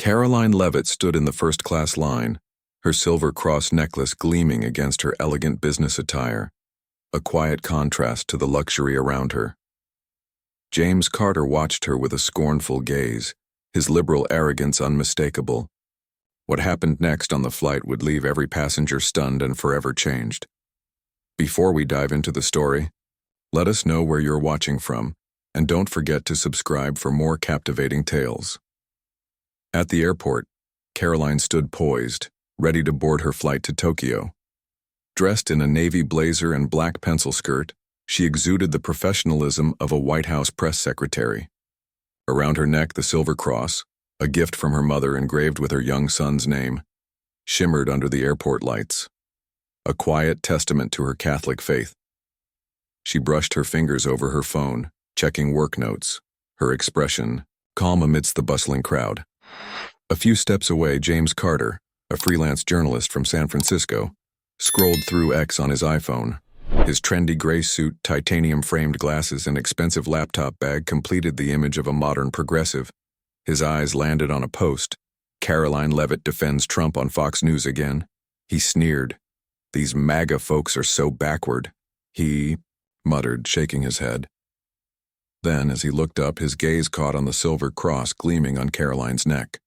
Karoline Leavitt stood in the first-class line, her silver cross necklace gleaming against her elegant business attire, a quiet contrast to the luxury around her. James Carter watched her with a scornful gaze, his liberal arrogance unmistakable. What happened next on the flight would leave every passenger stunned and forever changed. Before we dive into the story, let us know where you're watching from, and don't forget to subscribe for more captivating tales. At the airport, Karoline stood poised, ready to board her flight to Tokyo. Dressed in a navy blazer and black pencil skirt, she exuded the professionalism of a White House press secretary. Around her neck, the Silver Cross, a gift from her mother engraved with her young son's name, shimmered under the airport lights, a quiet testament to her Catholic faith. She brushed her fingers over her phone, checking work notes, her expression calm amidst the bustling crowd. A few steps away, James Carter, a freelance journalist from San Francisco, scrolled through X on his iPhone. His trendy gray suit, titanium-framed glasses, and expensive laptop bag completed the image of a modern progressive. His eyes landed on a post. Karoline Leavitt defends Trump on Fox News again. He sneered. "These MAGA folks are so backward," he muttered, shaking his head. Then, as he looked up, his gaze caught on the silver cross gleaming on Karoline's neck.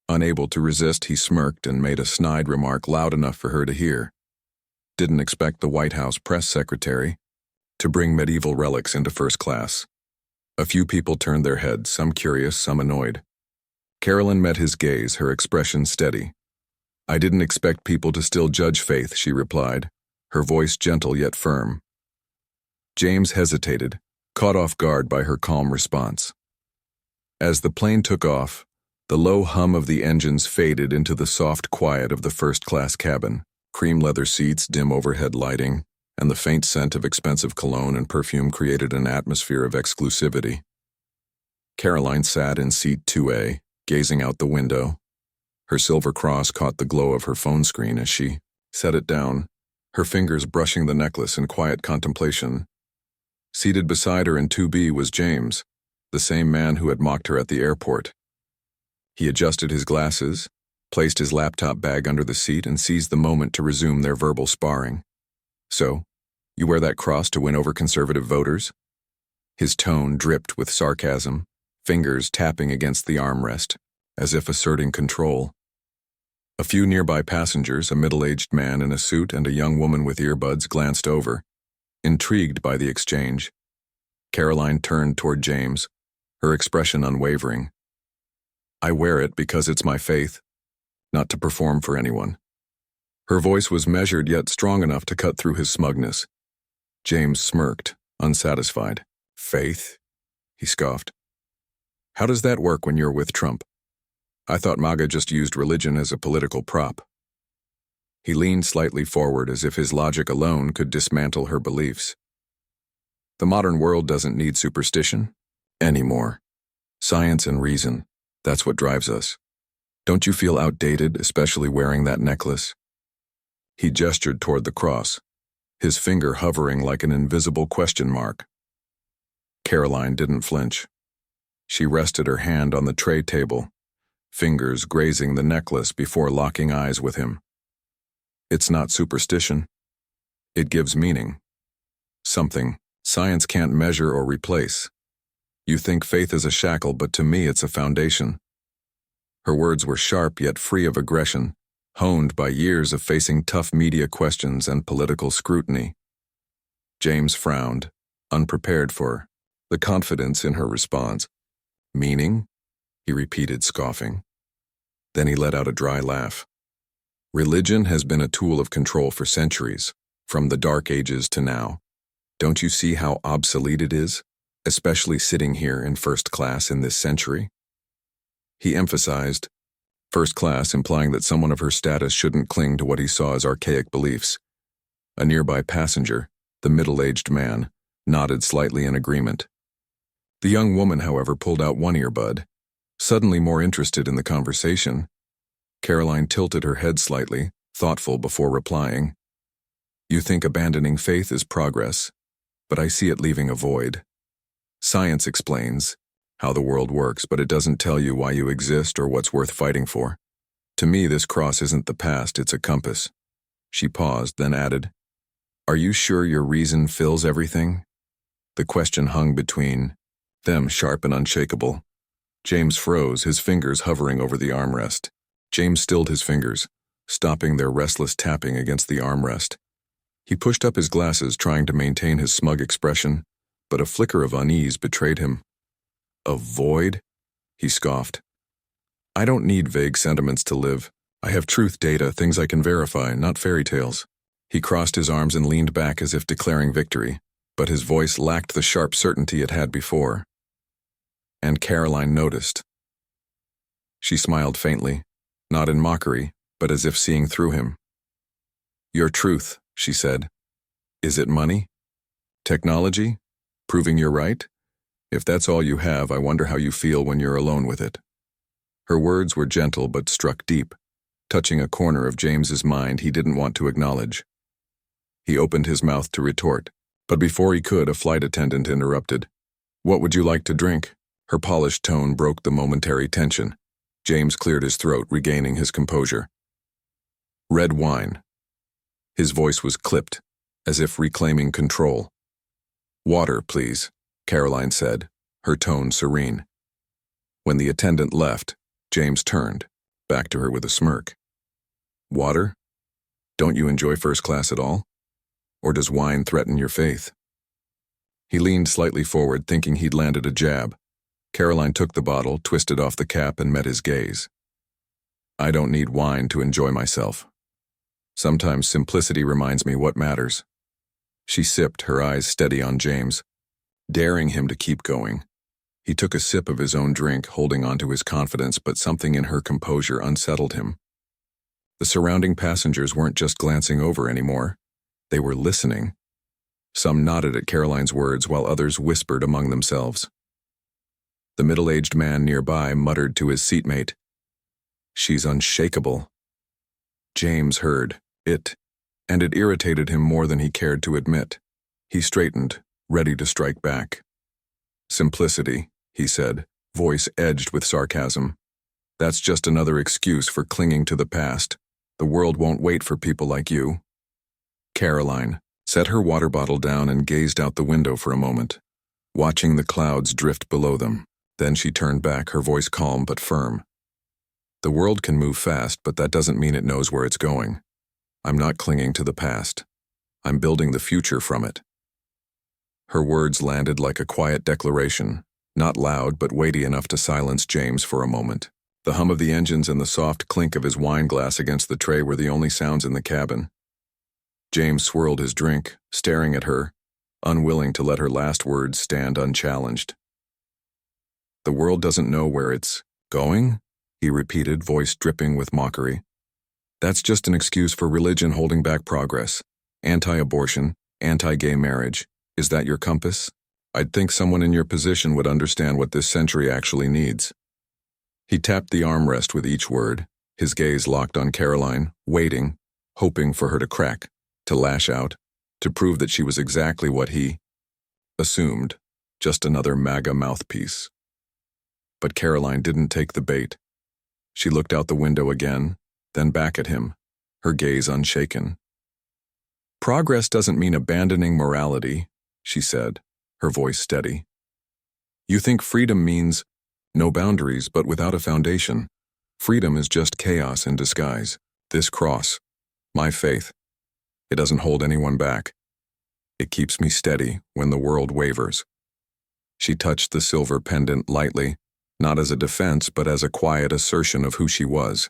Unable to resist, he smirked and made a snide remark loud enough for her to hear. Didn't expect the White House press secretary to bring medieval relics into first class. A few people turned their heads, some curious, some annoyed. Karoline met his gaze, her expression steady. "I didn't expect people to still judge faith," she replied, her voice gentle yet firm. James hesitated, caught off guard by her calm response. As the plane took off, the low hum of the engines faded into the soft quiet of the first-class cabin. Cream leather seats, dim overhead lighting, and the faint scent of expensive cologne and perfume created an atmosphere of exclusivity. Karoline sat in seat 2A, gazing out the window. Her silver cross caught the glow of her phone screen as she set it down, her fingers brushing the necklace in quiet contemplation. Seated beside her in 2B was James, the same man who had mocked her at the airport. He adjusted his glasses, placed his laptop bag under the seat, and seized the moment to resume their verbal sparring. "So, you wear that cross to win over conservative voters?" His tone dripped with sarcasm, fingers tapping against the armrest, as if asserting control. A few nearby passengers, a middle-aged man in a suit and a young woman with earbuds, glanced over, intrigued by the exchange. Karoline turned toward James, her expression unwavering. "I wear it because it's my faith, not to perform for anyone." Her voice was measured yet strong enough to cut through his smugness. James smirked, unsatisfied. "Faith?" he scoffed. "How does that work when you're with Trump? I thought MAGA just used religion as a political prop." He leaned slightly forward as if his logic alone could dismantle her beliefs. "The modern world doesn't need superstition anymore. Science and reason, that's what drives us. Don't you feel outdated, especially wearing that necklace?" He gestured toward the cross, his finger hovering like an invisible question mark. Karoline didn't flinch. She rested her hand on the tray table, fingers grazing the necklace before locking eyes with him. "It's not superstition. It gives meaning. Something science can't measure or replace. You think faith is a shackle, but to me it's a foundation." Her words were sharp yet free of aggression, honed by years of facing tough media questions and political scrutiny. James frowned, unprepared for the confidence in her response. "Meaning?" he repeated, scoffing. Then he let out a dry laugh. "Religion has been a tool of control for centuries, from the Dark Ages to now. Don't you see how obsolete it is, especially sitting here in first class in this century?" He emphasized first class, implying that someone of her status shouldn't cling to what he saw as archaic beliefs. A nearby passenger, the middle-aged man, nodded slightly in agreement. The young woman, however, pulled out one earbud, suddenly more interested in the conversation. Karoline tilted her head slightly, thoughtful before replying. "You think abandoning faith is progress, but I see it leaving a void. Science explains how the world works, but it doesn't tell you why you exist or what's worth fighting for. To me, this cross isn't the past, it's a compass. She paused, then added, "Are you sure your reason fills everything?" The question hung between them, sharp and unshakable. James froze, his fingers hovering over the armrest. James stilled his fingers, stopping their restless tapping against the armrest. He pushed up his glasses, trying to maintain his smug expression, but a flicker of unease betrayed him. "A void?" he scoffed. "I don't need vague sentiments to live. I have truth data, things I can verify, not fairy tales." He crossed his arms and leaned back as if declaring victory, but his voice lacked the sharp certainty it had before. And Karoline noticed. She smiled faintly, not in mockery, but as if seeing through him. "Your truth," she said. "Is it money? Technology? Proving you're right? If that's all you have, I wonder how you feel when you're alone with it." Her words were gentle but struck deep, touching a corner of James's mind he didn't want to acknowledge. He opened his mouth to retort, but before he could, a flight attendant interrupted. "What would you like to drink?" Her polished tone broke the momentary tension. James cleared his throat, regaining his composure. "Red wine." His voice was clipped, as if reclaiming control. "Water, please," Karoline said, her tone serene. When the attendant left, James turned, back to her with a smirk. "Water? Don't you enjoy first class at all? Or does wine threaten your faith?" He leaned slightly forward, thinking he'd landed a jab. Karoline took the bottle, twisted off the cap, and met his gaze. "I don't need wine to enjoy myself. Sometimes simplicity reminds me what matters." She sipped, her eyes steady on James, daring him to keep going. He took a sip of his own drink, holding on to his confidence, but something in her composure unsettled him. The surrounding passengers weren't just glancing over anymore. They were listening. Some nodded at Karoline's words, while others whispered among themselves. The middle-aged man nearby muttered to his seatmate, "She's unshakable." James heard it, and it irritated him more than he cared to admit. He straightened, ready to strike back. "Simplicity," he said, voice edged with sarcasm. "That's just another excuse for clinging to the past. The world won't wait for people like you." Karoline set her water bottle down and gazed out the window for a moment, watching the clouds drift below them. Then she turned back, her voice calm but firm. "The world can move fast, but that doesn't mean it knows where it's going. I'm not clinging to the past. I'm building the future from it." Her words landed like a quiet declaration, not loud but weighty enough to silence James for a moment. The hum of the engines and the soft clink of his wine glass against the tray were the only sounds in the cabin. James swirled his drink, staring at her, unwilling to let her last words stand unchallenged. "The world doesn't know where it's going?" he repeated, voice dripping with mockery. "That's just an excuse for religion holding back progress. Anti-abortion, anti-gay marriage. Is that your compass? I'd think someone in your position would understand what this century actually needs." He tapped the armrest with each word, his gaze locked on Karoline, waiting, hoping for her to crack, to lash out, to prove that she was exactly what he assumed, just another MAGA mouthpiece. But Karoline didn't take the bait. She looked out the window again, then back at him, her gaze unshaken. "Progress doesn't mean abandoning morality," she said, her voice steady. "You think freedom means no boundaries but without a foundation. Freedom is just chaos in disguise. This cross, my faith, it doesn't hold anyone back. It keeps me steady when the world wavers." She touched the silver pendant lightly, not as a defense but as a quiet assertion of who she was.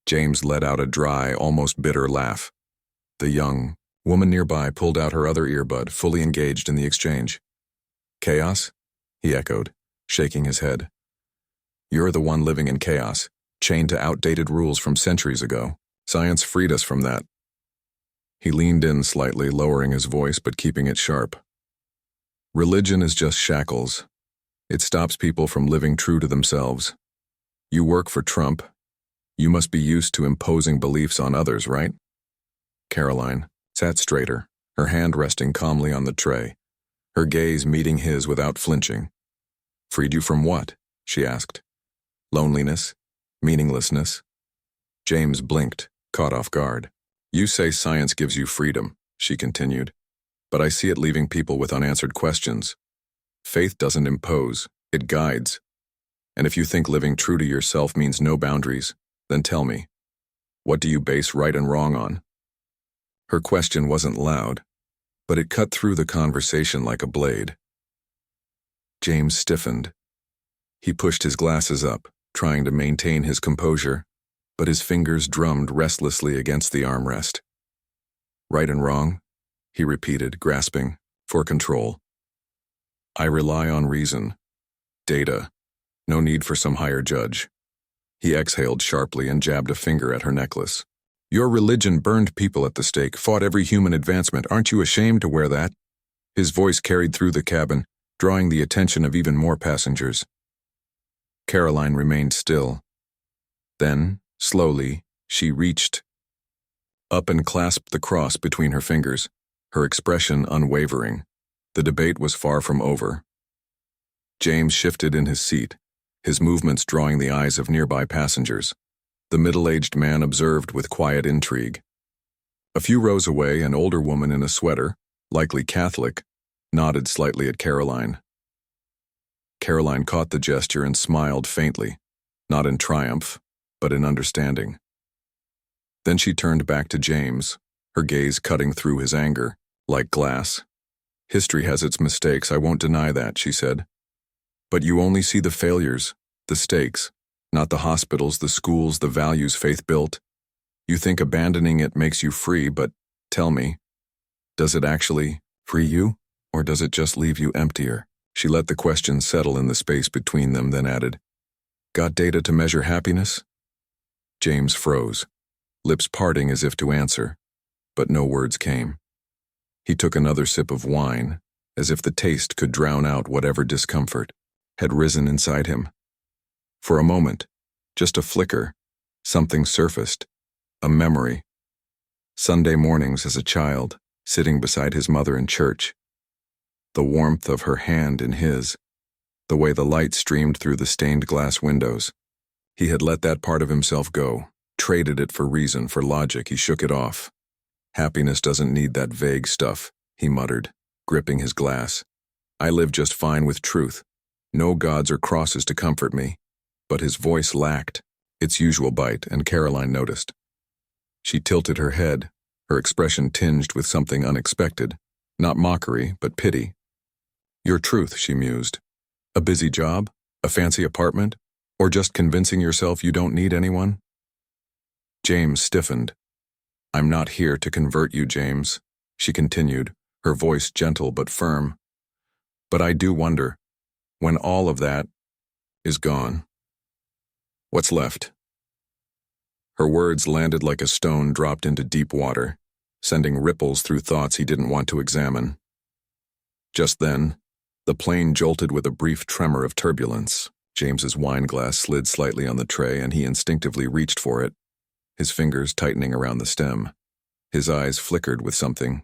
James let out a dry, almost bitter laugh. The young woman nearby pulled out her other earbud, fully engaged in the exchange. "Chaos?" he echoed, shaking his head. "You're the one living in chaos, chained to outdated rules from centuries ago. Science freed us from that." He leaned in slightly, lowering his voice but keeping it sharp. "Religion is just shackles. It stops people from living true to themselves. You work for Trump. You must be used to imposing beliefs on others, right?" Karoline sat straighter, her hand resting calmly on the tray, her gaze meeting his without flinching. Freed you from what? She asked. Loneliness? Meaninglessness? James blinked, caught off guard. You say science gives you freedom, she continued, but I see it leaving people with unanswered questions. Faith doesn't impose, it guides. And if you think living true to yourself means no boundaries, then tell me, what do you base right and wrong on? Her question wasn't loud, but it cut through the conversation like a blade. James stiffened. He pushed his glasses up, trying to maintain his composure, but his fingers drummed restlessly against the armrest. Right and wrong, he repeated, grasping for control. I rely on reason, data, no need for some higher judge. He exhaled sharply and jabbed a finger at her necklace. Your religion burned people at the stake, fought every human advancement. Aren't you ashamed to wear that? His voice carried through the cabin, drawing the attention of even more passengers. Karoline remained still. Then, slowly, she reached up and clasped the cross between her fingers, her expression unwavering. The debate was far from over. James shifted in his seat, his movements drawing the eyes of nearby passengers. The middle-aged man observed with quiet intrigue. A few rows away, an older woman in a sweater, likely Catholic, nodded slightly at Karoline. Karoline caught the gesture and smiled faintly, not in triumph, but in understanding. Then she turned back to James, her gaze cutting through his anger, like glass. History has its mistakes, I won't deny that, she said. But you only see the failures, the stakes, not the hospitals, the schools, the values faith built. You think abandoning it makes you free, but tell me, does it actually free you, or does it just leave you emptier? She let the question settle in the space between them, then added, Got data to measure happiness? James froze, lips parting as if to answer, but no words came. He took another sip of wine, as if the taste could drown out whatever discomfort had risen inside him. For a moment, just a flicker, something surfaced, a memory. Sunday mornings as a child, sitting beside his mother in church. The warmth of her hand in his, the way the light streamed through the stained glass windows. He had let that part of himself go, traded it for reason, for logic. He shook it off. Happiness doesn't need that vague stuff, he muttered, gripping his glass. I live just fine with truth. No gods or crosses to comfort me. But his voice lacked its usual bite, and Karoline noticed. She tilted her head, her expression tinged with something unexpected, not mockery, but pity. Your truth, she mused. A busy job? A fancy apartment? Or just convincing yourself you don't need anyone? James stiffened. I'm not here to convert you, James, she continued, her voice gentle but firm. But I do wonder, when all of that is gone, what's left? Her words landed like a stone dropped into deep water, sending ripples through thoughts he didn't want to examine. Just then, the plane jolted with a brief tremor of turbulence. James's wine glass slid slightly on the tray, and he instinctively reached for it, his fingers tightening around the stem. His eyes flickered with something.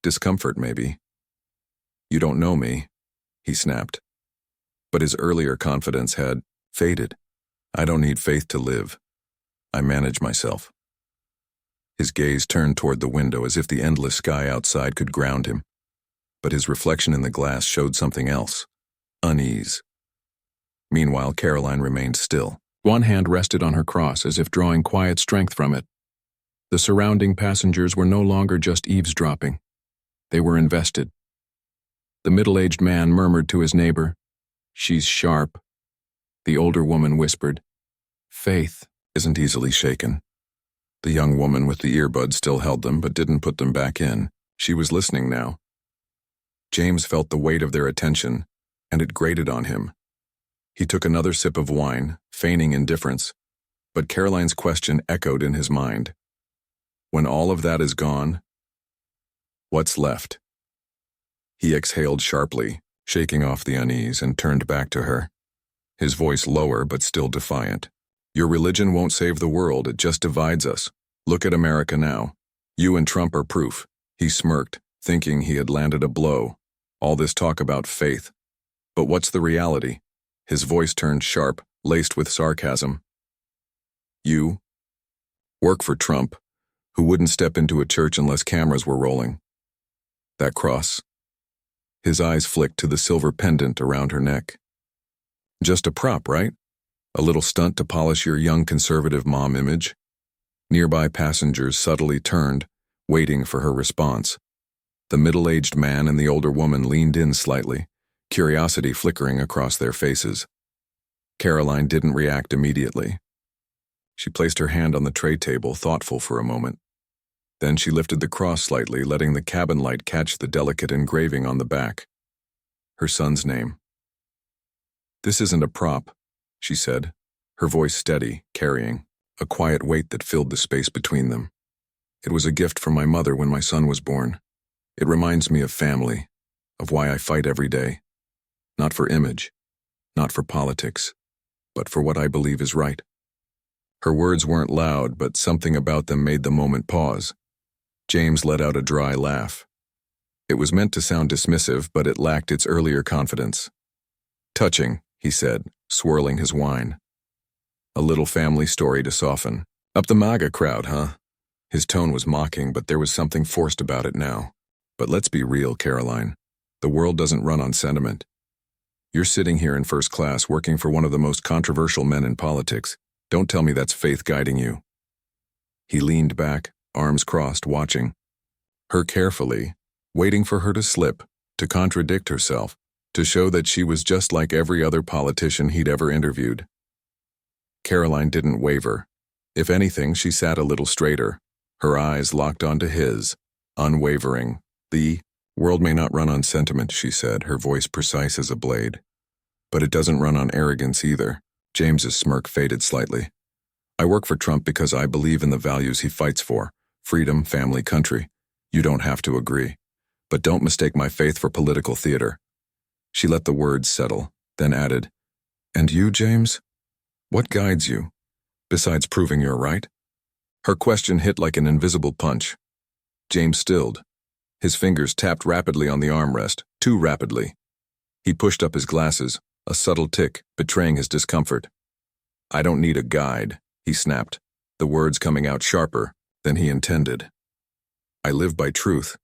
Discomfort, maybe. You don't know me, he snapped. But his earlier confidence had faded. I don't need faith to live. I manage myself. His gaze turned toward the window as if the endless sky outside could ground him. But his reflection in the glass showed something else. Unease. Meanwhile, Karoline remained still. One hand rested on her cross as if drawing quiet strength from it. The surrounding passengers were no longer just eavesdropping. They were invested. The middle-aged man murmured to his neighbor, She's sharp. The older woman whispered, Faith isn't easily shaken. The young woman with the earbuds still held them but didn't put them back in. She was listening now. James felt the weight of their attention, and it grated on him. He took another sip of wine, feigning indifference, but Karoline's question echoed in his mind. When all of that is gone, what's left? He exhaled sharply, shaking off the unease, and turned back to her, his voice lower but still defiant. Your religion won't save the world, it just divides us. Look at America now. You and Trump are proof. He smirked, thinking he had landed a blow. All this talk about faith. But what's the reality? His voice turned sharp, laced with sarcasm. You work for Trump, who wouldn't step into a church unless cameras were rolling. That cross. His eyes flicked to the silver pendant around her neck. Just a prop, right? A little stunt to polish your young conservative mom image? Nearby passengers subtly turned, waiting for her response. The middle-aged man and the older woman leaned in slightly, curiosity flickering across their faces. Karoline didn't react immediately. She placed her hand on the tray table, thoughtful for a moment. Then she lifted the cross slightly, letting the cabin light catch the delicate engraving on the back. Her son's name. "This isn't a prop," she said, her voice steady, carrying a quiet weight that filled the space between them. "It was a gift from my mother when my son was born. It reminds me of family, of why I fight every day. Not for image, not for politics, but for what I believe is right." Her words weren't loud, but something about them made the moment pause. James let out a dry laugh. It was meant to sound dismissive, but it lacked its earlier confidence. "Touching," he said, swirling his wine. "A little family story to soften. Up the MAGA crowd, huh?" His tone was mocking, but there was something forced about it now. "But let's be real, Karoline. The world doesn't run on sentiment. You're sitting here in first class working for one of the most controversial men in politics. Don't tell me that's faith guiding you." He leaned back, arms crossed, watching her carefully, waiting for her to slip, to contradict herself, to show that she was just like every other politician he'd ever interviewed. Karoline didn't waver. If anything, she sat a little straighter, her eyes locked onto his, unwavering. "The world may not run on sentiment," she said, her voice precise as a blade. "But it doesn't run on arrogance either." James's smirk faded slightly. "I work for Trump because I believe in the values he fights for. Freedom, family, country. You don't have to agree. But don't mistake my faith for political theater." She let the words settle, then added, "And you, James? What guides you, besides proving you're right?" Her question hit like an invisible punch. James stilled. His fingers tapped rapidly on the armrest, too rapidly. He pushed up his glasses, a subtle tick betraying his discomfort. "I don't need a guide," he snapped, the words coming out sharper than he intended. "I live by truth,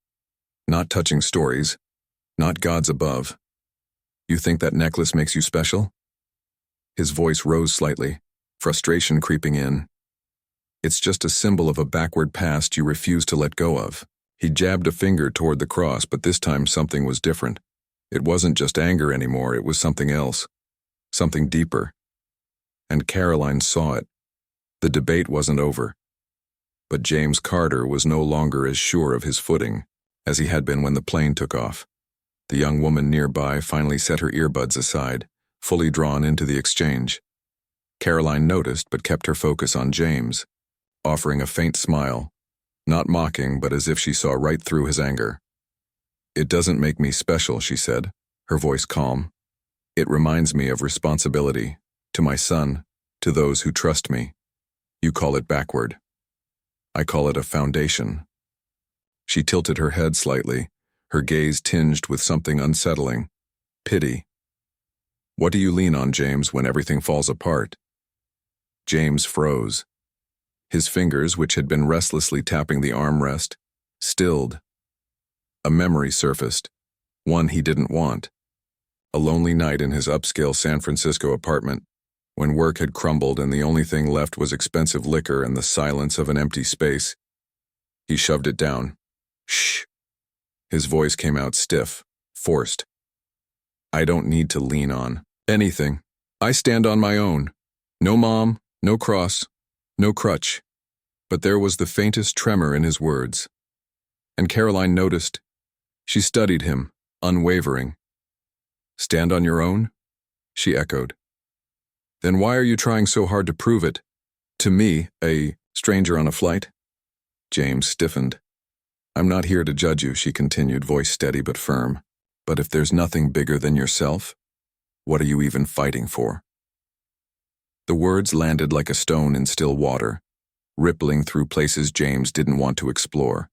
not touching stories, not gods above. You think that necklace makes you special?" His voice rose slightly, frustration creeping in. "It's just a symbol of a backward past you refuse to let go of." He jabbed a finger toward the cross, but this time something was different. It wasn't just anger anymore, it was something else, something deeper. And Karoline saw it. The debate wasn't over. But James Carter was no longer as sure of his footing as he had been when the plane took off. The young woman nearby finally set her earbuds aside, fully drawn into the exchange. Karoline noticed but kept her focus on James, offering a faint smile, not mocking but as if she saw right through his anger. "It doesn't make me special," she said, her voice calm. "It reminds me of responsibility, to my son, to those who trust me. You call it backward. I call it a foundation." She tilted her head slightly, her gaze tinged with something unsettling. Pity. "What do you lean on, James, when everything falls apart?" James froze. His fingers, which had been restlessly tapping the armrest, stilled. A memory surfaced, one he didn't want. A lonely night in his upscale San Francisco apartment, when work had crumbled and the only thing left was expensive liquor and the silence of an empty space. He shoved it down. "Shh." His voice came out stiff, forced. "I don't need to lean on anything. I stand on my own. No mom, no cross, no crutch." But there was the faintest tremor in his words. And Karoline noticed. She studied him, unwavering. "Stand on your own?" she echoed. "Then why are you trying so hard to prove it? To me, a stranger on a flight?" James stiffened. "I'm not here to judge you," she continued, voice steady but firm. "But if there's nothing bigger than yourself, what are you even fighting for?" The words landed like a stone in still water, rippling through places James didn't want to explore.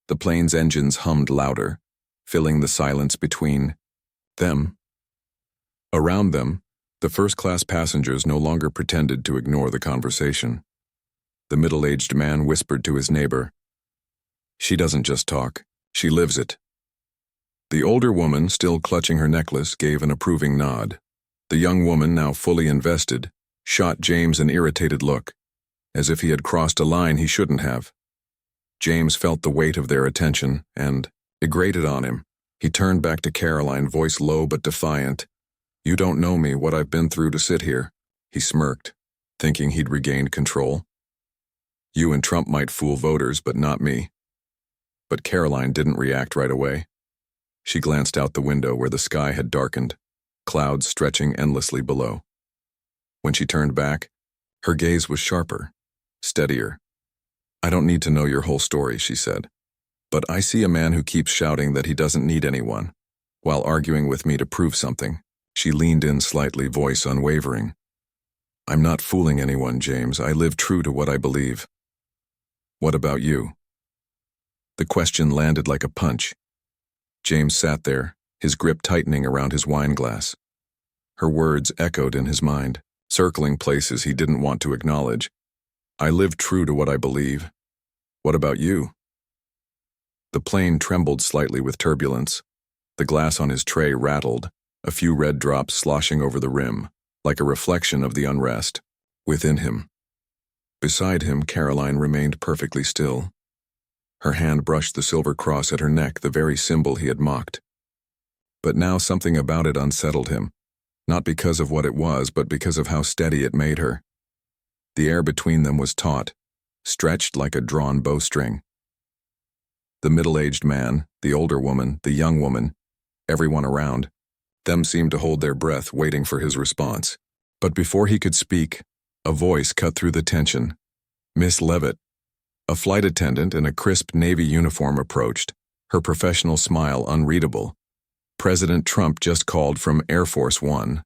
The plane's engines hummed louder, filling the silence between them. Around them, The first-class passengers no longer pretended to ignore the conversation. The middle-aged man whispered to his neighbor, "She doesn't just talk, she lives it." The older woman, still clutching her necklace, gave an approving nod. The young woman, now fully invested, shot James an irritated look, as if he had crossed a line he shouldn't have. James felt the weight of their attention, and it grated on him. He turned back to Karoline, voice low but defiant. "You don't know me, what I've been through to sit here." He smirked, thinking he'd regained control. "You and Trump might fool voters, but not me." But Karoline didn't react right away. She glanced out the window where the sky had darkened, clouds stretching endlessly below. When she turned back, her gaze was sharper, steadier. "I don't need to know your whole story," she said. "But I see a man who keeps shouting that he doesn't need anyone, while arguing with me to prove something." She leaned in slightly, voice unwavering. "I'm not fooling anyone, James. I live true to what I believe. What about you?" The question landed like a punch. James sat there, his grip tightening around his wine glass. Her words echoed in his mind, circling places he didn't want to acknowledge. "I live true to what I believe. What about you?" The plane trembled slightly with turbulence. The glass on his tray rattled, a few red drops sloshing over the rim, like a reflection of the unrest within him. Beside him, Karoline remained perfectly still. Her hand brushed the silver cross at her neck, the very symbol he had mocked. But now something about it unsettled him, not because of what it was, but because of how steady it made her. The air between them was taut, stretched like a drawn bowstring. The middle-aged man, the older woman, the young woman, everyone around them seemed to hold their breath, waiting for his response. But before he could speak, a voice cut through the tension. "Miss Leavitt." A flight attendant in a crisp Navy uniform approached, her professional smile unreadable. "President Trump just called from Air Force One."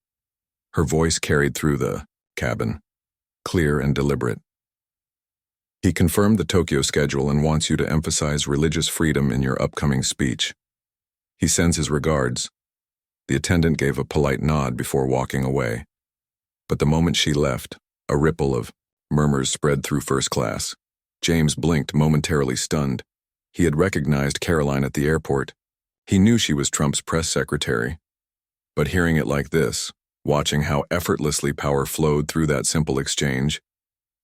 Her voice carried through the cabin, clear and deliberate. "He confirmed the Tokyo schedule and wants you to emphasize religious freedom in your upcoming speech. He sends his regards." The attendant gave a polite nod before walking away. But the moment she left, a ripple of murmurs spread through first class. James blinked, momentarily stunned. He had recognized Karoline at the airport. He knew she was Trump's press secretary. But hearing it like this, watching how effortlessly power flowed through that simple exchange,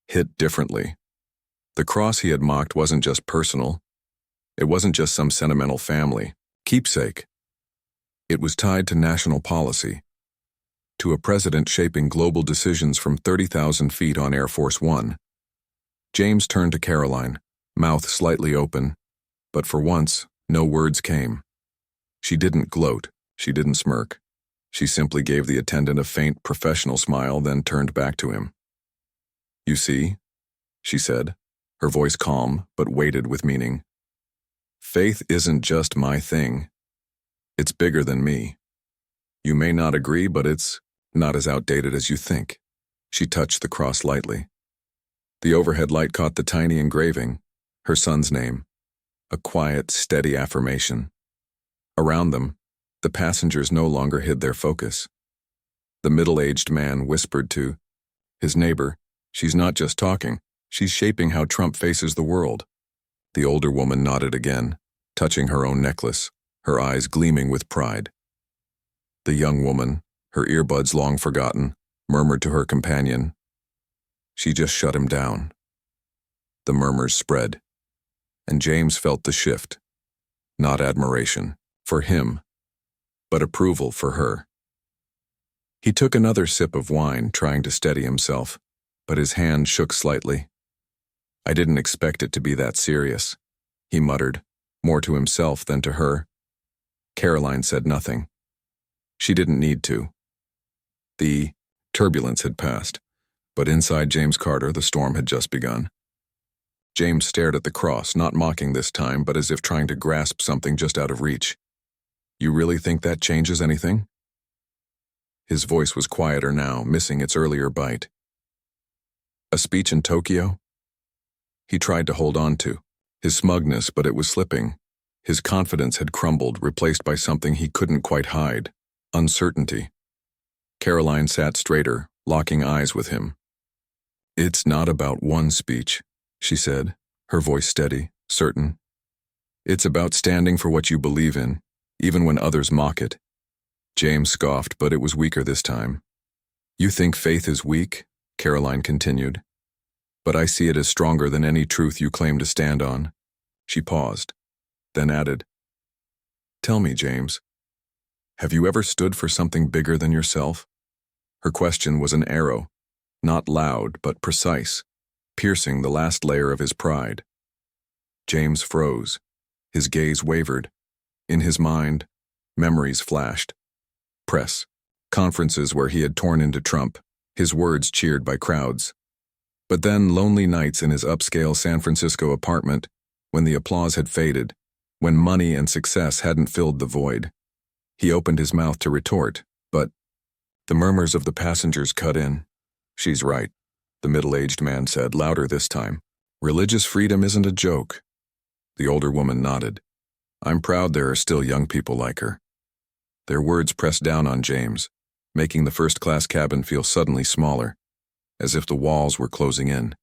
hit differently. The cross he had mocked wasn't just personal. It wasn't just some sentimental family keepsake. It was tied to national policy, to a president shaping global decisions from 30,000 feet on Air Force One. James turned to Karoline, mouth slightly open, but for once, no words came. She didn't gloat, she didn't smirk. She simply gave the attendant a faint, professional smile, then turned back to him. "You see," she said, her voice calm but weighted with meaning. "Faith isn't just my thing. It's bigger than me. You may not agree, but it's not as outdated as you think." She touched the cross lightly. The overhead light caught the tiny engraving, her son's name, a quiet, steady affirmation. Around them, the passengers no longer hid their focus. The middle-aged man whispered to his neighbor, "She's not just talking, she's shaping how Trump faces the world." The older woman nodded again, touching her own necklace, her eyes gleaming with pride. The young woman, her earbuds long forgotten, murmured to her companion, "She just shut him down." The murmurs spread, and James felt the shift. Not admiration for him, but approval for her. He took another sip of wine, trying to steady himself, but his hand shook slightly. "I didn't expect it to be that serious," he muttered, more to himself than to her. Karoline said nothing. She didn't need to. The turbulence had passed, but inside James Carter, the storm had just begun. James stared at the cross, not mocking this time, but as if trying to grasp something just out of reach. "You really think that changes anything?" His voice was quieter now, missing its earlier bite. "A speech in Tokyo?" He tried to hold on to his smugness, but it was slipping. His confidence had crumbled, replaced by something he couldn't quite hide: uncertainty. Karoline sat straighter, locking eyes with him. "It's not about one speech," she said, her voice steady, certain. "It's about standing for what you believe in, even when others mock it." James scoffed, but it was weaker this time. "You think faith is weak?" Karoline continued. "But I see it as stronger than any truth you claim to stand on." She paused, then added, "Tell me, James, have you ever stood for something bigger than yourself?" Her question was an arrow, not loud but precise, piercing the last layer of his pride. James froze. His gaze wavered. In his mind, memories flashed. Press, conferences where he had torn into Trump, his words cheered by crowds. But then lonely nights in his upscale San Francisco apartment, when the applause had faded, when money and success hadn't filled the void. He opened his mouth to retort, but the murmurs of the passengers cut in. "She's right," the middle-aged man said, louder this time. "Religious freedom isn't a joke." The older woman nodded. "I'm proud there are still young people like her." Their words pressed down on James, making the first-class cabin feel suddenly smaller, as if the walls were closing in.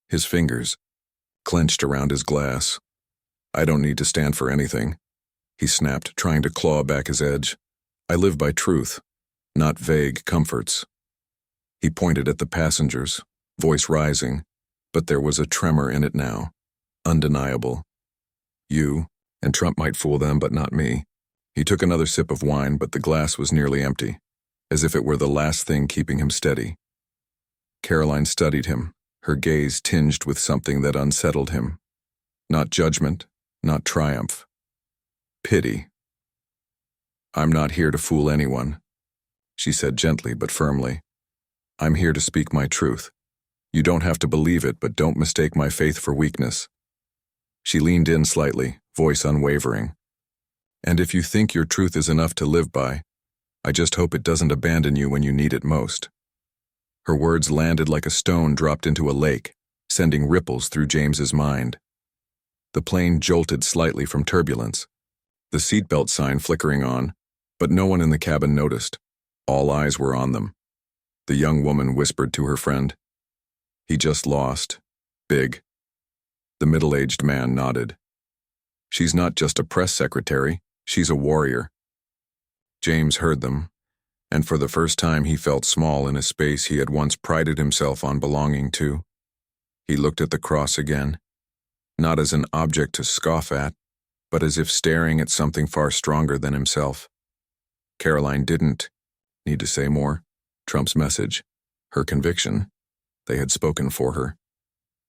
His fingers clenched around his glass. "I don't need to stand for anything," he snapped, trying to claw back his edge. "I live by truth, not vague comforts." He pointed at the passengers, voice rising, but there was a tremor in it now, undeniable. "You and Trump might fool them, but not me." He took another sip of wine, but the glass was nearly empty, as if it were the last thing keeping him steady. Karoline studied him, her gaze tinged with something that unsettled him. Not judgment, not triumph. Pity. "I'm not here to fool anyone," she said gently but firmly. "I'm here to speak my truth. You don't have to believe it, but don't mistake my faith for weakness." She leaned in slightly, voice unwavering. "And if you think your truth is enough to live by, I just hope it doesn't abandon you when you need it most." Her words landed like a stone dropped into a lake, sending ripples through James's mind. The plane jolted slightly from turbulence, the seatbelt sign flickering on, but no one in the cabin noticed. All eyes were on them. The young woman whispered to her friend, "He just lost. Big." The middle-aged man nodded. "She's not just a press secretary, she's a warrior." James heard them, and for the first time he felt small in a space he had once prided himself on belonging to. He looked at the cross again, not as an object to scoff at, but as if staring at something far stronger than himself. Karoline didn't need to say more. Trump's message, her conviction, they had spoken for her.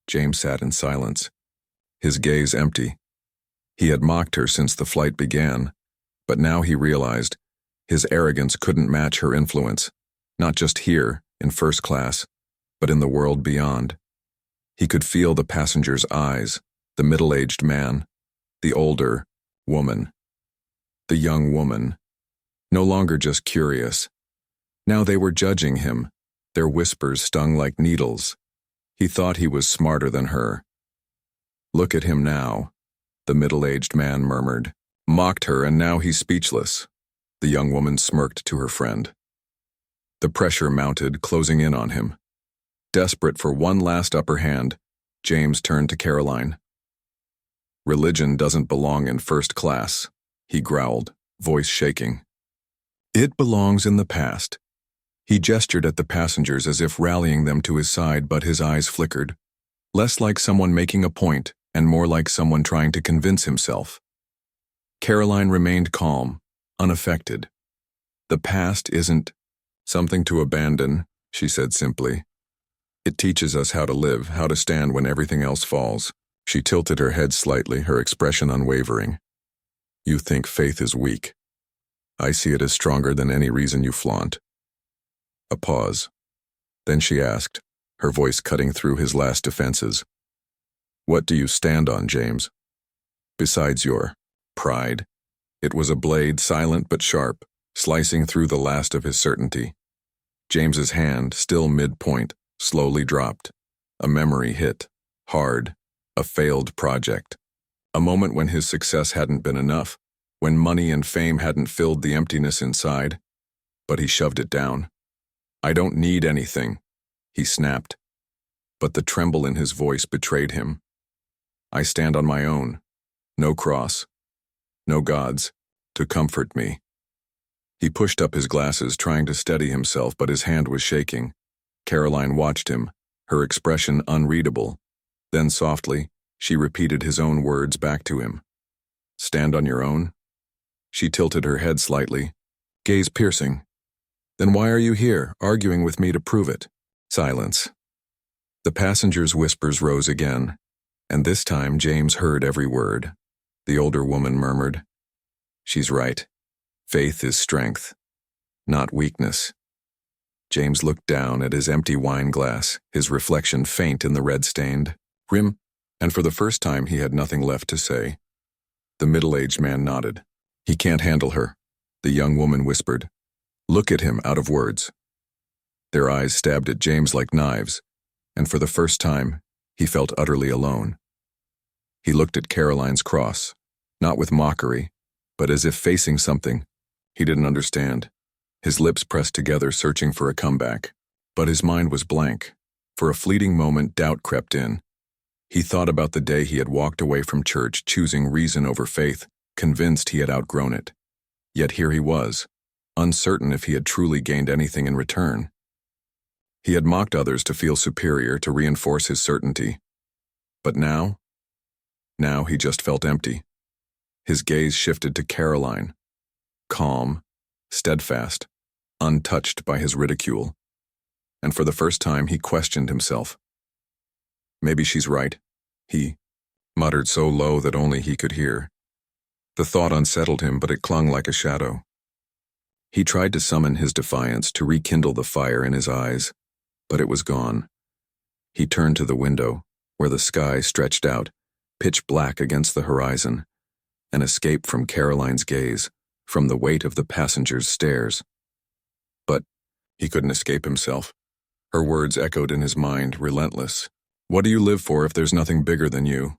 James sat in silence, his gaze empty. He had mocked her since the flight began, but now he realized his arrogance couldn't match her influence, not just here, in first class, but in the world beyond. He could feel the passengers' eyes, the middle-aged man, the older woman, the young woman, no longer just curious. Now they were judging him, their whispers stung like needles. He thought he was smarter than her. "Look at him now," the middle-aged man murmured. "Mocked her and now he's speechless." The young woman smirked to her friend. The pressure mounted, closing in on him. Desperate for one last upper hand, James turned to Karoline. "Religion doesn't belong in first class," he growled, voice shaking. "It belongs in the past." He gestured at the passengers as if rallying them to his side, but his eyes flickered, less like someone making a point and more like someone trying to convince himself. Karoline remained calm, unaffected. "The past isn't something to abandon," she said simply. "It teaches us how to live, how to stand when everything else falls." She tilted her head slightly, her expression unwavering. "You think faith is weak. I see it as stronger than any reason you flaunt." A pause. Then she asked, her voice cutting through his last defenses. "What do you stand on, James? Besides your pride?" It was a blade, silent but sharp, slicing through the last of his certainty. James's hand, still mid-point, slowly dropped. A memory hit, hard, a failed project. A moment when his success hadn't been enough, when money and fame hadn't filled the emptiness inside. But he shoved it down. I don't need anything, he snapped, but the tremble in his voice betrayed him. I stand on my own. No cross. No gods. To comfort me. He pushed up his glasses, trying to steady himself, but his hand was shaking. Karoline watched him, her expression unreadable. Then softly, she repeated his own words back to him. Stand on your own? She tilted her head slightly, gaze piercing. Then why are you here, arguing with me to prove it? Silence. The passengers' whispers rose again, and this time James heard every word. The older woman murmured, She's right. Faith is strength, not weakness. James looked down at his empty wine glass, his reflection faint in the red-stained rim, and for the first time he had nothing left to say. The middle-aged man nodded. He can't handle her, the young woman whispered. Look at him, out of words. Their eyes stabbed at James like knives, and for the first time, he felt utterly alone. He looked at Karoline's cross, not with mockery, but as if facing something he didn't understand. His lips pressed together, searching for a comeback. But his mind was blank. For a fleeting moment, doubt crept in. He thought about the day he had walked away from church, choosing reason over faith, convinced he had outgrown it. Yet here he was, uncertain if he had truly gained anything in return. He had mocked others to feel superior, to reinforce his certainty. But now he just felt empty. His gaze shifted to Karoline, calm, steadfast, untouched by his ridicule. And for the first time, he questioned himself. Maybe she's right, he muttered so low that only he could hear. The thought unsettled him, but it clung like a shadow. He tried to summon his defiance, to rekindle the fire in his eyes, but it was gone. He turned to the window, where the sky stretched out, pitch black against the horizon, an escape from Karoline's gaze, from the weight of the passengers' stares. But he couldn't escape himself. Her words echoed in his mind, relentless. What do you live for if there's nothing bigger than you?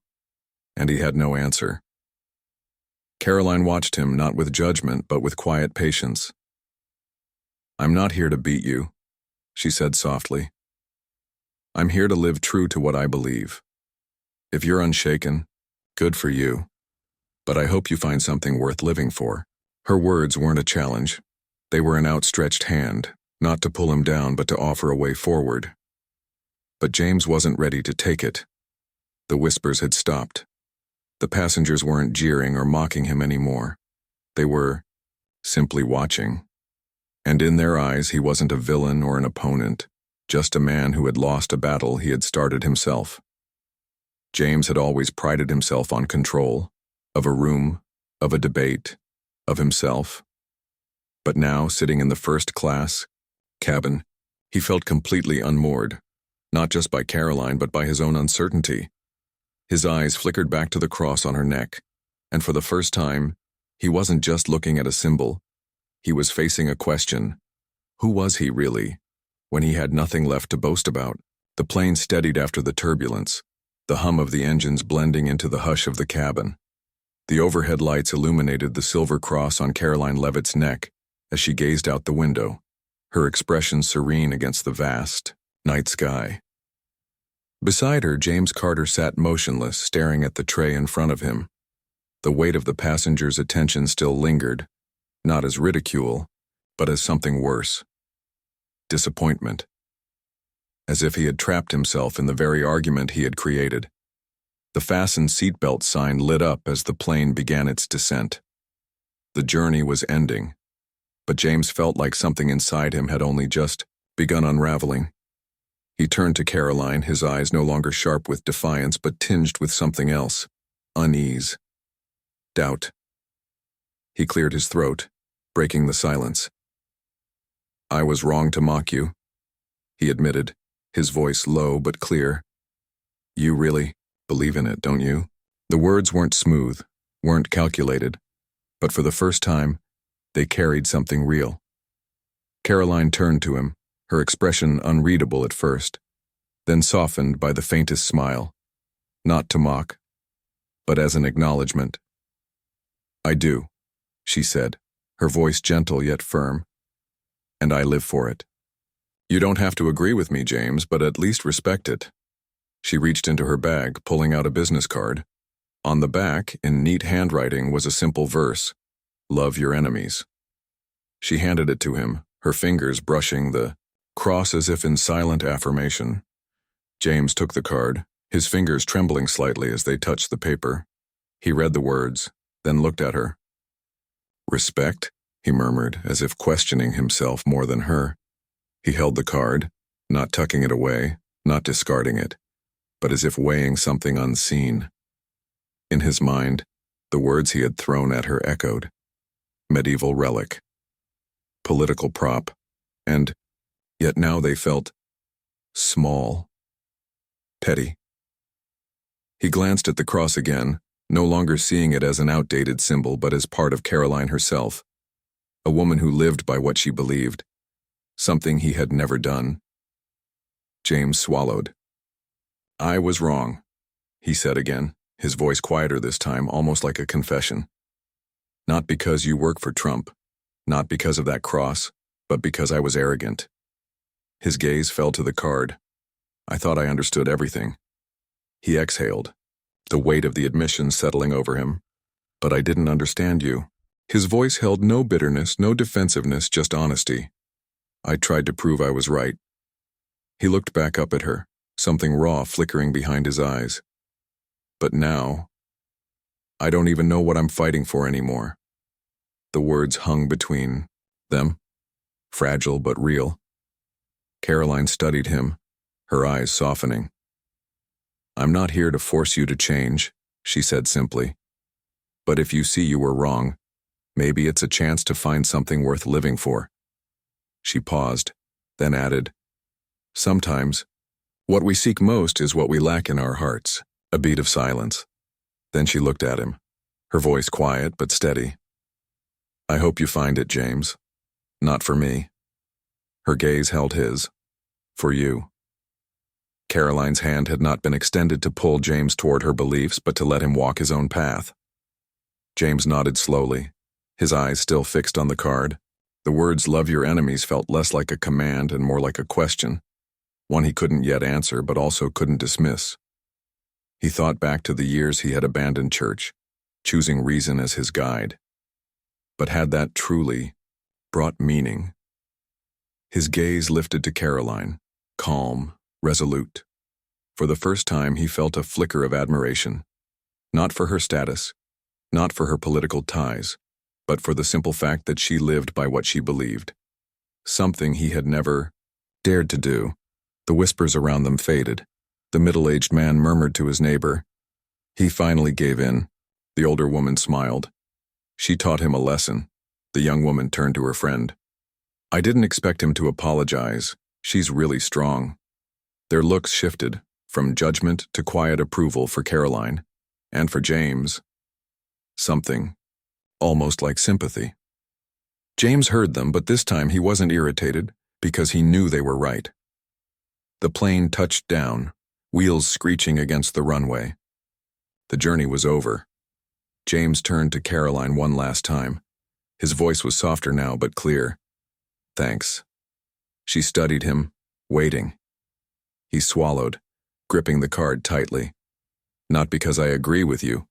And he had no answer. Karoline watched him, not with judgment, but with quiet patience. I'm not here to beat you, she said softly. I'm here to live true to what I believe. If you're unshaken, good for you. But I hope you find something worth living for. Her words weren't a challenge. They were an outstretched hand, not to pull him down, but to offer a way forward. But James wasn't ready to take it. The whispers had stopped. The passengers weren't jeering or mocking him anymore. They were simply watching. And in their eyes, he wasn't a villain or an opponent, just a man who had lost a battle he had started himself. James had always prided himself on control, of a room, of a debate, of himself. But now, sitting in the first-class cabin, he felt completely unmoored, not just by Karoline, but by his own uncertainty. His eyes flickered back to the cross on her neck, and for the first time, he wasn't just looking at a symbol. He was facing a question. Who was he really, when he had nothing left to boast about? The plane steadied after the turbulence, the hum of the engines blending into the hush of the cabin. The overhead lights illuminated the silver cross on Karoline Leavitt's neck as she gazed out the window, her expression serene against the vast night sky. Beside her, James Carter sat motionless, staring at the tray in front of him. The weight of the passenger's attention still lingered, not as ridicule, but as something worse. Disappointment. As if he had trapped himself in the very argument he had created. The fastened seatbelt sign lit up as the plane began its descent. The journey was ending, but James felt like something inside him had only just begun unraveling. He turned to Karoline, his eyes no longer sharp with defiance, but tinged with something else, unease, doubt. He cleared his throat, breaking the silence. I was wrong to mock you, he admitted, his voice low but clear. You really believe in it, don't you? The words weren't smooth, weren't calculated, but for the first time, they carried something real. Karoline turned to him, her expression unreadable at first, then softened by the faintest smile, not to mock, but as an acknowledgement. I do, she said, her voice gentle yet firm, and I live for it. You don't have to agree with me, James, but at least respect it. She reached into her bag, pulling out a business card. On the back, in neat handwriting, was a simple verse, "Love your enemies." She handed it to him, her fingers brushing the cross as if in silent affirmation. James took the card, his fingers trembling slightly as they touched the paper. He read the words, then looked at her. "Respect?" he murmured, as if questioning himself more than her. He held the card, not tucking it away, not discarding it, but as if weighing something unseen. In his mind, the words he had thrown at her echoed. Medieval relic. Political prop. And yet now they felt small. Petty. He glanced at the cross again, no longer seeing it as an outdated symbol but as part of Karoline herself. A woman who lived by what she believed. Something he had never done. James swallowed. "I was wrong," he said again, his voice quieter this time, almost like a confession. "Not because you work for Trump, not because of that cross, but because I was arrogant." His gaze fell to the card. "I thought I understood everything." He exhaled, the weight of the admission settling over him. "But I didn't understand you." His voice held no bitterness, no defensiveness, just honesty. "I tried to prove I was right." He looked back up at her, something raw flickering behind his eyes. "But now, I don't even know what I'm fighting for anymore." The words hung between them, fragile but real. Karoline studied him, her eyes softening. "I'm not here to force you to change," she said simply. "But if you see you were wrong, maybe it's a chance to find something worth living for." She paused, then added, "Sometimes, what we seek most is what we lack in our hearts." A beat of silence. Then she looked at him, her voice quiet but steady. "I hope you find it, James. Not for me." Her gaze held his. "For you." Karoline's hand had not been extended to pull James toward her beliefs, but to let him walk his own path. James nodded slowly, his eyes still fixed on the card. The words "love your enemies" felt less like a command and more like a question, one he couldn't yet answer but also couldn't dismiss. He thought back to the years he had abandoned church, choosing reason as his guide. But had that truly brought meaning? His gaze lifted to Karoline, calm, resolute. For the first time he felt a flicker of admiration, not for her status, not for her political ties, but for the simple fact that she lived by what she believed. Something he had never dared to do. The whispers around them faded. The middle-aged man murmured to his neighbor. He finally gave in. The older woman smiled. She taught him a lesson. The young woman turned to her friend. "I didn't expect him to apologize. She's really strong." Their looks shifted, from judgment to quiet approval for Karoline, and for James. Something, almost like sympathy. James heard them, but this time he wasn't irritated, because he knew they were right. The plane touched down, wheels screeching against the runway. The journey was over. James turned to Karoline one last time. His voice was softer now, but clear. "Thanks." She studied him, waiting. He swallowed, gripping the card tightly. "Not because I agree with you,"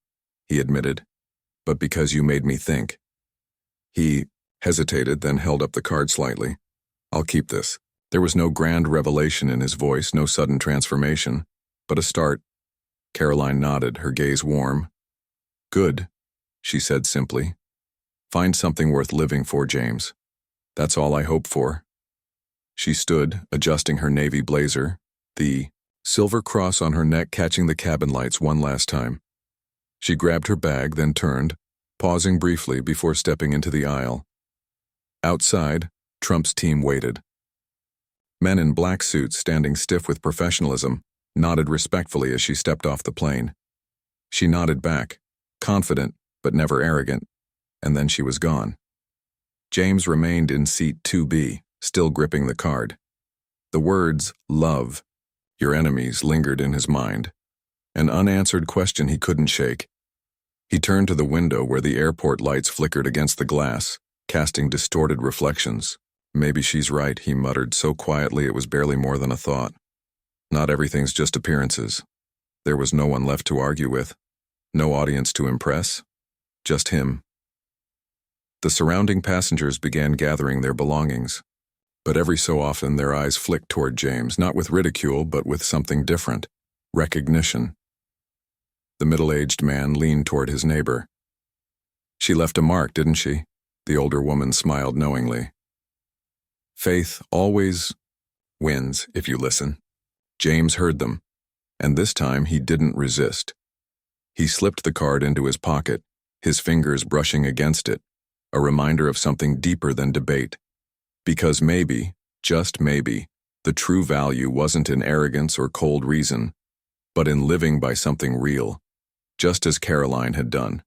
he admitted, "but because you made me think." He hesitated, then held up the card slightly. "I'll keep this." There was no grand revelation in his voice, no sudden transformation, but a start. Karoline nodded, her gaze warm. "Good," she said simply. "Find something worth living for, James. That's all I hope for." She stood, adjusting her navy blazer, the silver cross on her neck catching the cabin lights one last time. She grabbed her bag, then turned, pausing briefly before stepping into the aisle. Outside, Trump's team waited. Men in black suits, standing stiff with professionalism, nodded respectfully as she stepped off the plane. She nodded back, confident but never arrogant, and then she was gone. James remained in seat 2B, still gripping the card. The words, "love your enemies," lingered in his mind, an unanswered question he couldn't shake. He turned to the window where the airport lights flickered against the glass, casting distorted reflections. Maybe she's right, he muttered so quietly it was barely more than a thought. Not everything's just appearances. There was no one left to argue with, no audience to impress, just him. The surrounding passengers began gathering their belongings, but every so often their eyes flicked toward James, not with ridicule, but with something different, recognition. The middle-aged man leaned toward his neighbor. "She left a mark, didn't she?" The older woman smiled knowingly. "Faith always wins if you listen." James heard them, and this time he didn't resist. He slipped the card into his pocket, his fingers brushing against it, a reminder of something deeper than debate. Because maybe, just maybe, the true value wasn't in arrogance or cold reason, but in living by something real, just as Karoline had done.